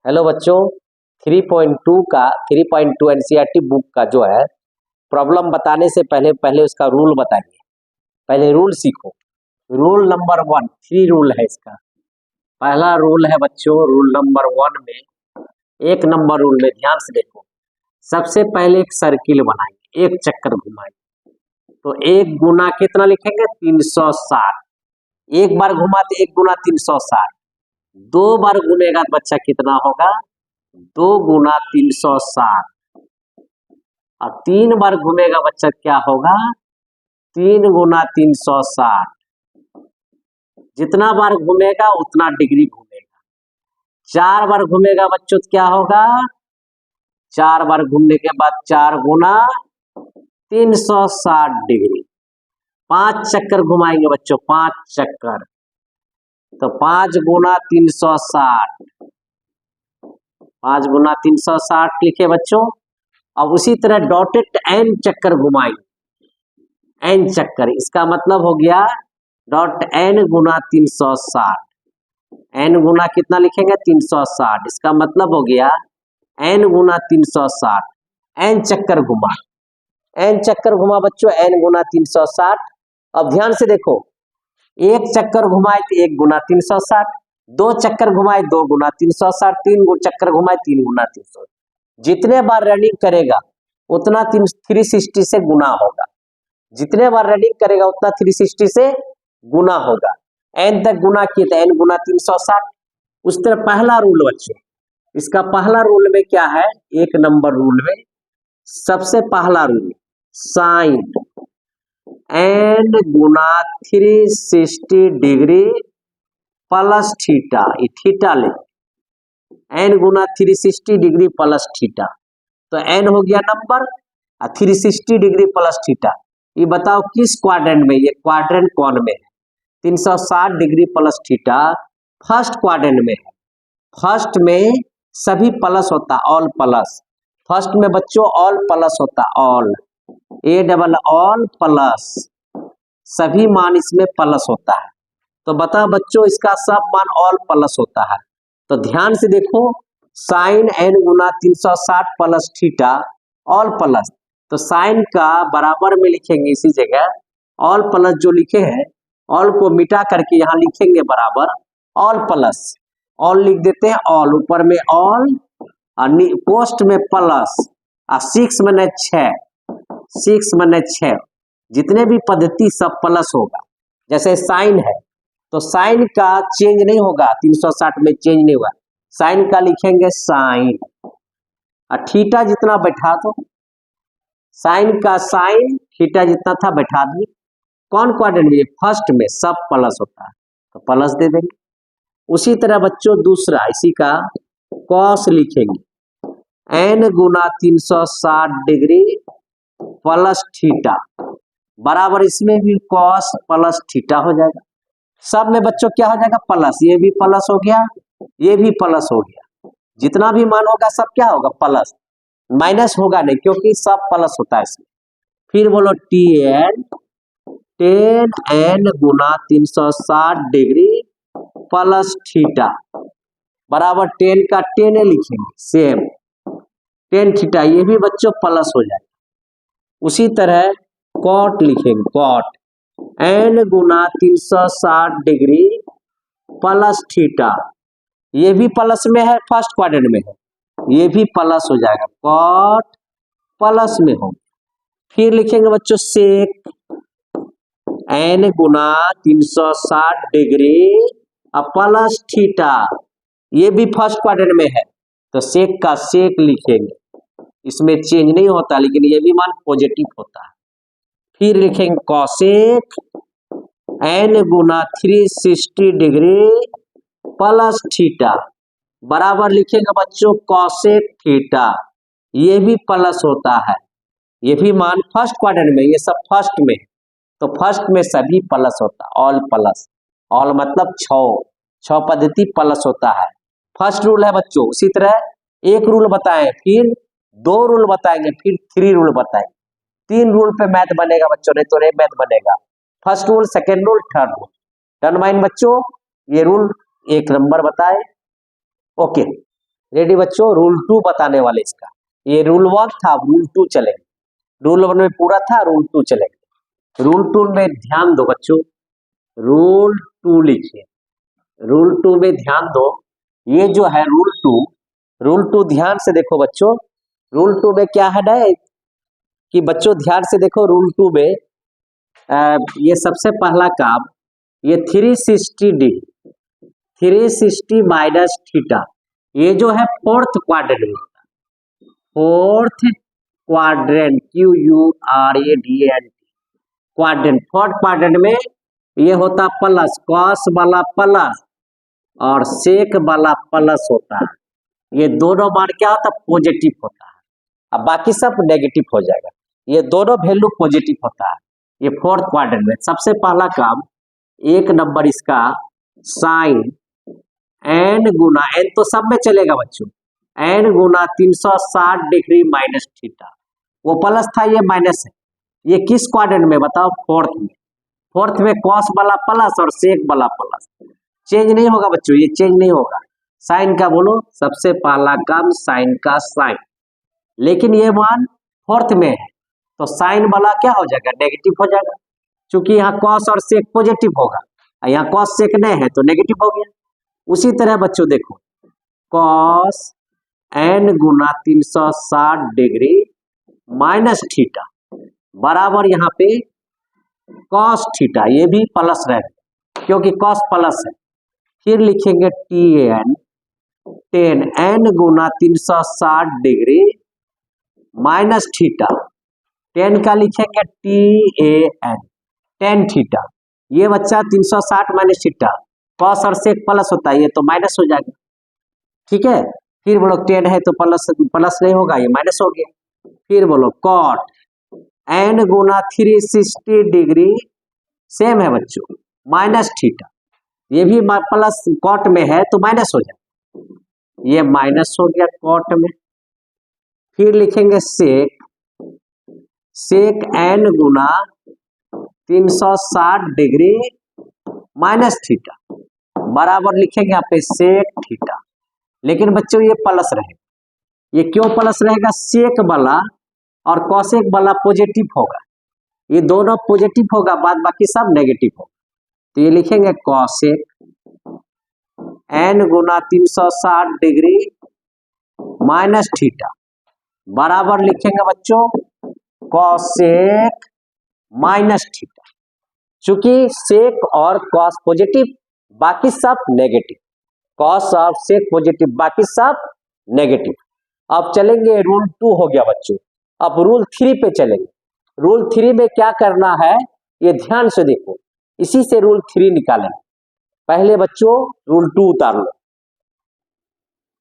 Hello बच्चों, 3.2 का 3.2 NCERT book का जो है प्रॉब्लम बताने से पहले उसका रूल बताएंगे। पहले रूल सीखो। रूल नंबर 1, 3 रूल है इसका। पहला रूल है बच्चों, रूल नंबर 1 में, 1 नंबर रूल में ध्यान से देखो। सबसे पहले एक सर्किल बनाएंगे, एक चक्कर घुमाएंगे। तो 1 गुना कितना लिखेंगे? 360। एक बार घुमा तो 1 गुना 360। 2 बार घूमेगा तो बच्चा कितना होगा? 2 गुना 360। और 3 बार घूमेगा बच्चा क्या होगा? 3 गुना 360। जितना बार घूमेगा उतना डिग्री घूमेगा। 4 बार घूमेगा बच्चों तो क्या होगा? 4 बार घूमने के बाद 4 गुना 360 डिग्री। 5 चक्कर घुमाएंगे बच्चों, 5 चक्कर, तो 5 गुना 360। 5 गुना 360 लिखे बच्चों। अब उसी तरह डॉटेड n चक्कर घुमाएंगे, n चक्कर, इसका मतलब हो गया डॉट n गुना 360। n गुना कितना लिखेंगे? 360। इसका मतलब हो गया n गुना 360। n चक्कर घुमा, n चक्कर घुमा बच्चों, n गुना 360। अब ध्यान से देखो, 1 चक्कर घुमाए तो 1 गुना 360, 2 चक्कर घुमाए 2 गुना 360, 3 चक्कर घुमाए 3 गुना 360। जितने बार रनिंग करेगा उतना 360 से गुना होगा। जितने बार रनिंग करेगा उतना 360 से गुना होगा। n तक गुना किए तो n गुना 360। उस तरह पहला रूल बच्चों, इसका पहला रूल में क्या है? 1 नंबर रूल में सबसे पहला रूल, साइन n गुना 360 डिग्री प्लस थीटा। ये थीटा ले, n गुना 360 डिग्री प्लस थीटा। तो n हो गया नंबर और 360 डिग्री प्लस थीटा। ये बताओ किस क्वाड्रेंट में? ये क्वाड्रेंट कौन में है? 360 degree plus theta first quadrant में है। फर्स्ट में सभी प्लस होता, ऑल प्लस। फर्स्ट में बच्चों ऑल प्लस होता, all, A double all plus, सभी मान इसमें प्लस होता है। तो बता बच्चों, इसका सब मान ऑल प्लस होता है। तो ध्यान से देखो, साइन n गुना 360 प्लस थीटा ऑल प्लस, तो साइन का बराबर में लिखेंगे इसी जगह ऑल प्लस, जो लिखे हैं ऑल को मिटा करके यहाँ लिखेंगे बराबर ऑल प्लस। ऑल लिख देते हैं, ऑल ऊपर में ऑल, पोस्ट में प्लस, 6 में 6, 6 में 6, जितने भी पद्धति सब प्लस होगा। जैसे साइन है तो साइन का चेंज नहीं होगा, 360 में चेंज नहीं हुआ, साइन का लिखेंगे साइन। और थीटा जितना बैठा दो, साइन का साइन, थीटा जितना था बैठा दिए। कौन क्वाड्रेंट में? फर्स्ट में सब प्लस होता है तो प्लस दे देंगे। उसी तरह बच्चों दूसरा, इसी का कॉस लिखेंगे, n गुना 360 डिग्री प्लस थीटा बराबर, इसमें भी कॉस प्लस थीटा हो जाएगा। सब में बच्चों क्या हो जाएगा? प्लस। ये भी प्लस हो गया, ये भी प्लस हो गया। जितना भी मान होगा सब क्या होगा? प्लस। माइनस होगा नहीं क्योंकि सब प्लस होता है इसमें। फिर बोलो टेन, 10n गुना 360 डिग्री प्लस थीटा बराबर 10 का 10 लिखेंगे, सेम 10 थीटा, ये भी बच्चों प्लस हो जाएगा। उसी तरह कॉट लिखेंगे, कॉट n गुना 360 डिग्री प्लस थीटा, ये भी प्लस में है, फर्स्ट क्वाड्रेंट में है, ये भी प्लस हो जाएगा, कॉट प्लस में हो। फिर लिखेंगे बच्चों सेक, n गुना 360 डिग्री प्लस थीटा, ये भी फर्स्ट क्वाड्रेंट में है तो सेक का सेक लिखेंगे, इसमें चेंज नहीं होता लेकिन ये भी मान पॉजिटिव होता है। फिर लिखेंगे कॉसेक n गुना 360 डिग्री प्लस थीटा बराबर लिखेंगे बच्चों कॉसेक थीटा, ये भी प्लस होता है, ये भी मान फर्स्ट क्वाड्रेंट में, ये सब फर्स्ट में, तो फर्स्ट में सभी प्लस होता, ऑल प्लस। ऑल मतलब 6 पद्धति प्लस होता है। फर्स्ट रूल है बच्चों। उसी तरह एक रूल बताएं, फिर 2 रूल बताएंगे, फिर 3 रूल बताएंगे। 3 रूल पे मैथ बनेगा बच्चों, नहीं तो नहीं मैथ बनेगा। First rule, second rule, third rule. Turn mine बच्चों, ये रूल 1 नंबर बताए। ओके, रेडी बच्चों, रूल 2 बताने वाले इसका। ये रूल 1 था, रूल 2 चलेगा। रूल 1 में पूरा था, रूल 2 चलेगा। रूल 2 में ध्यान दो बच्चों, रूल 2 लिखिए। रूल 2 में ध्यान दो, ये जो है रूल 2 ध्यान से देखो बच्चों। रूल 2 में क्या है ना कि बच्चों ध्यान से देखो, रूल 2 में ये सबसे पहला काम, ये 360 डिग्री 360 माइनस थीटा, ये जो है फोर्थ क्वाड्रेंट में होता है। Fourth quadrant, QURADANT quadrant, fourth quadrant में ये होता प्लस, कॉस वाला प्लस और सेक वाला प्लस होता है। ये दोनों मान क्या होता है? पॉजिटिव होता है। अब बाकी सब नेगेटिव हो जाएगा। ये दोनों वैल्यू पॉजिटिव होता है। ये फोर्थ क्वाड्रेंट में सबसे पहला काम, 1 नंबर इसका साइन एन गुना, एन तो सब में चलेगा बच्चों, एन गुना 360 डिग्री माइनस थीटा। वो प्लस था, ये माइनस है। ये किस क्वाड्रेंट में बताओ? फोर्थ में। फोर्थ में कॉस वाला प्लस और सेक वाला प्लस, चेंज नहीं होगा बच्चों, ये चेंज नहीं होगा। साइन का बोलो, सबसे पहला काम साइन का साइन, लेकिन ये मान फोर्थ में है तो साइन वाला क्या हो जाएगा? नेगेटिव हो जाएगा, क्योंकि यहाँ कॉस और सेक पॉजिटिव होगा, यहाँ कॉस सेक नहीं है तो नेगेटिव हो गया। उसी तरह बच्चों देखो, कॉस एन गुना 360 डिग्री माइनस थीटा बराबर यहाँ पे कॉस थीटा, ये भी प्लस रहेगा क्योंकि कॉस प्लस है। फिर लिखेंगे टेन एन गुना 360 डिग्री माइनस थीटा, 10 का लिखेंगे TAN, टेन थीटा। ये बच्चा 360 माइनस थीटा, कॉस और सेक प्लस होता है, ये तो माइनस हो जाएगा। ठीक है, फिर बोलो 10 है तो प्लस प्लस नहीं होगा, ये माइनस हो गया। फिर बोलो कॉट एन गुना 360 डिग्री, सेम है बच्चों, माइनस थीटा, ये भी प्लस कॉट में है तो माइनस हो जाएगा, ये माइनस हो गया कॉट में। फिर लिखेंगे सेक एन गुना 360 डिग्री माइनस थीटा बराबर लिखेंगे यहाँ पे सेक थीटा। लेकिन बच्चों ये प्लस रहेगा, ये क्यों प्लस रहेगा? सेक वाला और कॉसेक वाला पॉजिटिव होगा, ये दोनों पॉजिटिव होगा, बाद बाकी सब नेगेटिव होगा। तो ये लिखेंगे कॉसेक एन गुना 360 डिग्री माइनस थीटा बराबर लिखेंगे बच्चों कॉसेक माइनस थीटा। चूंकि सेक और कॉस पॉजिटिव, बाकी सब नेगेटिव, कॉस और सेक पॉजिटिव, बाकी सब नेगेटिव। अब चलेंगे, रूल 2 हो गया बच्चों, अब रूल 3 पे चलेंगे। रूल 3 में क्या करना है ये ध्यान से देखो, इसी से रूल 3 निकालेंगे। पहले बच्चों रूल 2 उतार लो,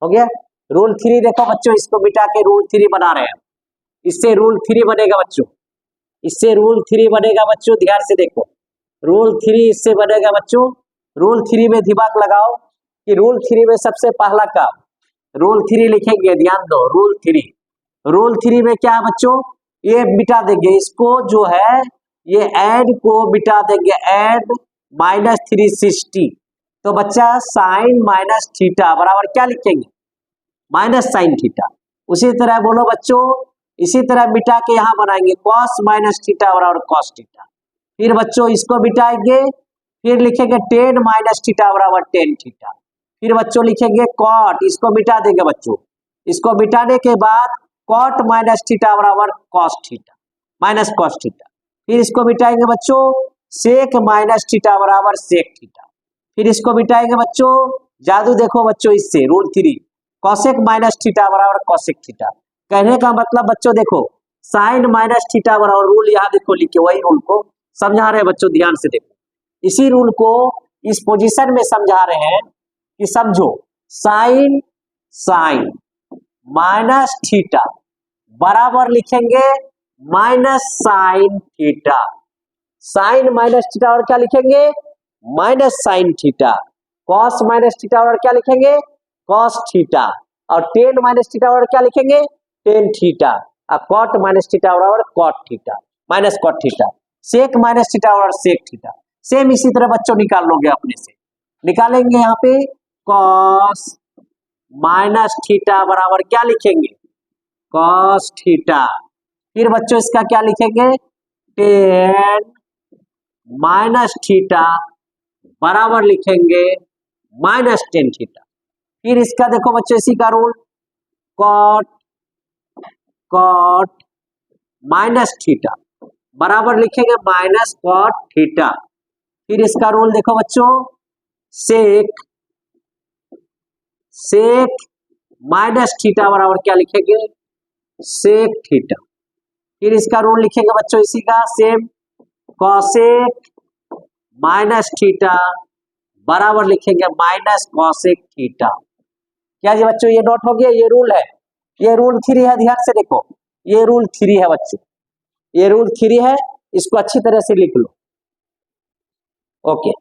हो गया। रूल 3 देखो बच्चों, इसको मिटा के रूल 3 बना रहे हैं, इससे रूल 3 बनेगा बच्चों, इससे रूल 3 बनेगा बच्चों, ध्यान से देखो, रूल 3 इससे बनेगा बच्चों। रूल 3 में दिमाग लगाओ कि रूल 3 में सबसे पहला काम, रूल 3 लिखेंगे, ध्यान दो, रूल 3 में क्या है बच्चों? ये मिटा देंगे इसको, जो है ये ऐड को मिटा देंगे, ऐड माइनस 360, तो बच्चा साइन माइनस थीटा बराबर क्या लिखेंगे? Minus sine theta. उसी तरह बोलो बच्चों, इसी तरह मिटा के यहाँ बनाएंगे कॉस माइनस थीटा बराबर कॉस थीटा। फिर बच्चों इसको मिटाएंगे, फिर लिखेंगे टेन माइनस थीटा बराबर टेन थीटा। फिर बच्चों लिखेंगे कॉट, इसको मिटा देंगे बच्चों, इसको मिटाने के बाद कॉट माइनस थीटा बराबर cos theta minus cos theta. फिर इसको मिटाएंगे बच्चों, सेक माइनस थीटा बराबर सेक थीटा। फिर इसको मिटाएंगे बच्चों, जादू देखो बच्चों, इससे रूल 3 कॉसेक माइनस थीटा बराबर कॉसेक थीटा। कहने का मतलब बच्चों देखो, साइन माइनस थीटा बराबर, रूल यहाँ देखो लिखे, वही रूल को समझा रहे हैं बच्चों, ध्यान से देखो, इसी रूल को इस पोजीशन में समझा रहे हैं कि समझो, साइन माइनस थीटा बराबर लिखेंगे minus sine theta, sine minus theta और क्या लिखेंगे? Minus sine theta. Cos minus theta और क्या लिखेंगे? Cos theta. और टेन माइनस थीटा और क्या लिखेंगे? Tan theta. और कॉट माइनस थीटा और cot theta minus cot theta. Sec minus theta और सेक थीटा। सेम इसी तरह बच्चों निकाल लोगे अपने से, निकालेंगे यहाँ पे कॉस माइनस थीटा बराबर क्या लिखेंगे, कॉस थीटा। फिर बच्चों इसका क्या लिखेंगे, टेन माइनस थीटा बराबर लिखेंगे माइनस टेन थीटा। फिर इसका देखो बच्चों इसी का rule, cot cot minus theta बराबर लिखेंगे माइनस कॉट थीटा। फिर इसका रूल देखो बच्चों, सेक सेक माइनस थीटा बराबर क्या लिखेंगे, सेक थीटा। फिर इसका रूल लिखेंगे बच्चों इसी का सेम, कॉसेक माइनस थीटा बराबर लिखेंगे माइनस कॉसेक थीटा। क्या जी बच्चों ये नोट हो गया, ये रूल है, ये रूल 3 है, ध्यान से देखो, ये रूल 3 है बच्चों, ये रूल 3 है, इसको अच्छी तरह से लिख लो। ओके।